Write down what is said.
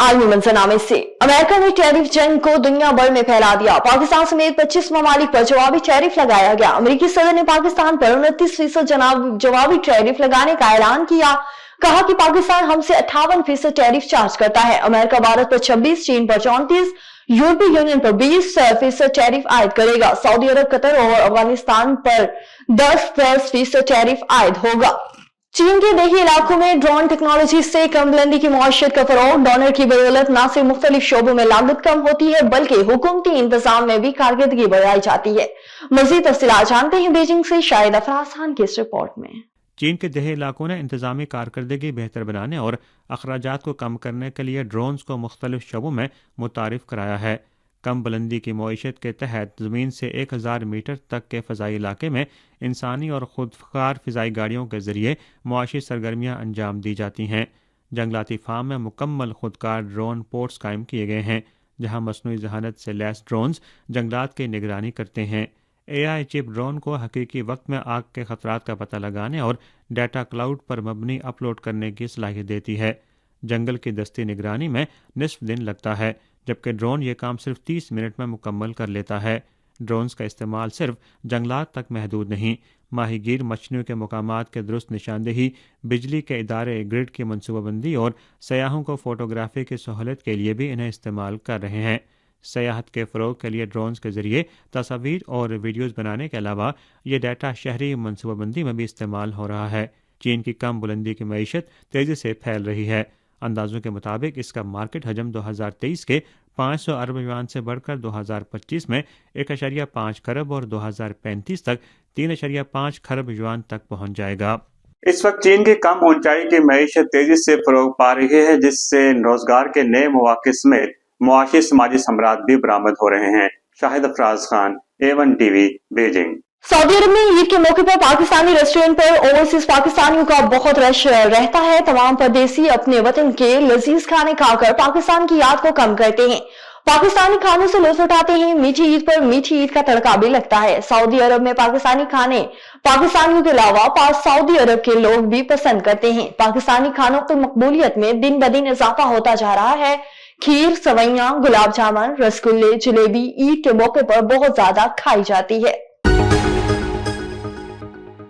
आलमी मंजरनामे से। अमेरिका ने टैरिफ जंग को दुनिया भर में फैला दिया। पाकिस्तान समेत 25 ममालिक पर जवाबी टैरिफ लगाया गया। अमेरिकी सदर ने पाकिस्तान पर 29% जवाबी टैरिफ लगाने का ऐलान किया। कहा कि पाकिस्तान हमसे 58% टैरिफ चार्ज करता है। अमेरिका भारत पर 26, चीन पर 34, यूरोपीय यूनियन पर 20% टैरिफ आयद करेगा। सऊदी अरब, कतर और अफगानिस्तान पर 10% टैरिफ आयद होगा। चीन के देही इलाकों में ड्रोन टेक्नोलॉजी से कम बुलंदी की मुआशरत का फरोग। डॉलर की बदौलत न सिर्फ मुख्तलिफ शोबों में लागत कम होती है बल्कि हुकूमती इंतजाम में भी कारकर्दगी बढ़ाई जाती है। मजीद तफसीलात जानते हैं बीजिंग से शाहिद अफराज खान की इस रिपोर्ट में। चीन के देही इलाकों ने इंतजामी कारकर्दगी बेहतर बनाने और अखराजात को कम करने के लिए ड्रोन्स को मुख्तलिफ शोबों में मुतारिफ कराया है। कम बुलंदी की मईशत के तहत ज़मीन से 1000 मीटर तक के फ़ज़ाई इलाके में इंसानी और खुदकार फ़िज़ाई गाड़ियों के ज़रिए मुआशी सरगर्मियाँ अंजाम दी जाती हैं। जंगलाती फार्म में मुकम्मल खुदकार ड्रोन पोर्ट्स कायम किए गए हैं जहाँ मसनूई जहानत से लैस ड्रोन्स जंगलात की निगरानी करते हैं। AI चिप ड्रोन को हकीकी वक्त में आग के खतरात का पता लगाने और डाटा क्लाउड पर मबनी अपलोड करने की सलाहियत देती है। जंगल की दस्ती निगरानी में निस्फ दिन लगता है जबकि ड्रोन ये काम सिर्फ 30 मिनट में मुकम्मल कर लेता है। ड्रोन्स का इस्तेमाल सिर्फ जंगलात तक महदूद नहीं, माहीगीर मछलियों के मकामात के दुरुस्त निशानदेही, बिजली के इदारे, ग्रिड की मनसूबाबंदी और सयाहों को फोटोग्राफी की सहूलत के लिए भी इन्हें इस्तेमाल कर रहे हैं। सयाहत के फ़रोग के लिए ड्रोन्स के ज़रिए तस्वीर और वीडियोज़ बनाने के अलावा ये डाटा शहरी मनसूबाबंदी में भी इस्तेमाल हो रहा है। चीन की कम बुलंदी की मईशत तेज़ी से फैल रही है। अंदाज़ों के मुताबिक इसका मार्केट हजम 2023 के 500 अरब युआन से बढ़कर 2025 में 1.5 खरब और 2035 तक 3.5 खरब युआन तक पहुंच जाएगा। इस वक्त चीन की कम ऊंचाई की मईशत तेजी से फरोग पा रही है जिससे रोजगार के नए मौके समेत मुआशी समाजी समरात भी बरामद हो रहे हैं। Shahid Afraz Khan, A1 TV, Beijing. सऊदी अरब में ईद के मौके पर पाकिस्तानी रेस्टोरेंट पर ओवरसीज पाकिस्तानियों का बहुत रश रहता है। तमाम परदेसी अपने वतन के लजीज खाने खाकर पाकिस्तान की याद को कम करते हैं, पाकिस्तानी खानों से लुत्फ उठाते हैं। मीठी ईद पर मीठी ईद का तड़का भी लगता है। सऊदी अरब में पाकिस्तानी खाने पाकिस्तानियों के अलावा सऊदी अरब के लोग भी पसंद करते हैं। पाकिस्तानी खानों की मकबूलियत में दिन ब दिन इजाफा होता जा रहा है। खीर, सवैयां, गुलाब जामुन, रसगुल्ले, जलेबी ईद के मौके पर बहुत ज्यादा खाई जाती है।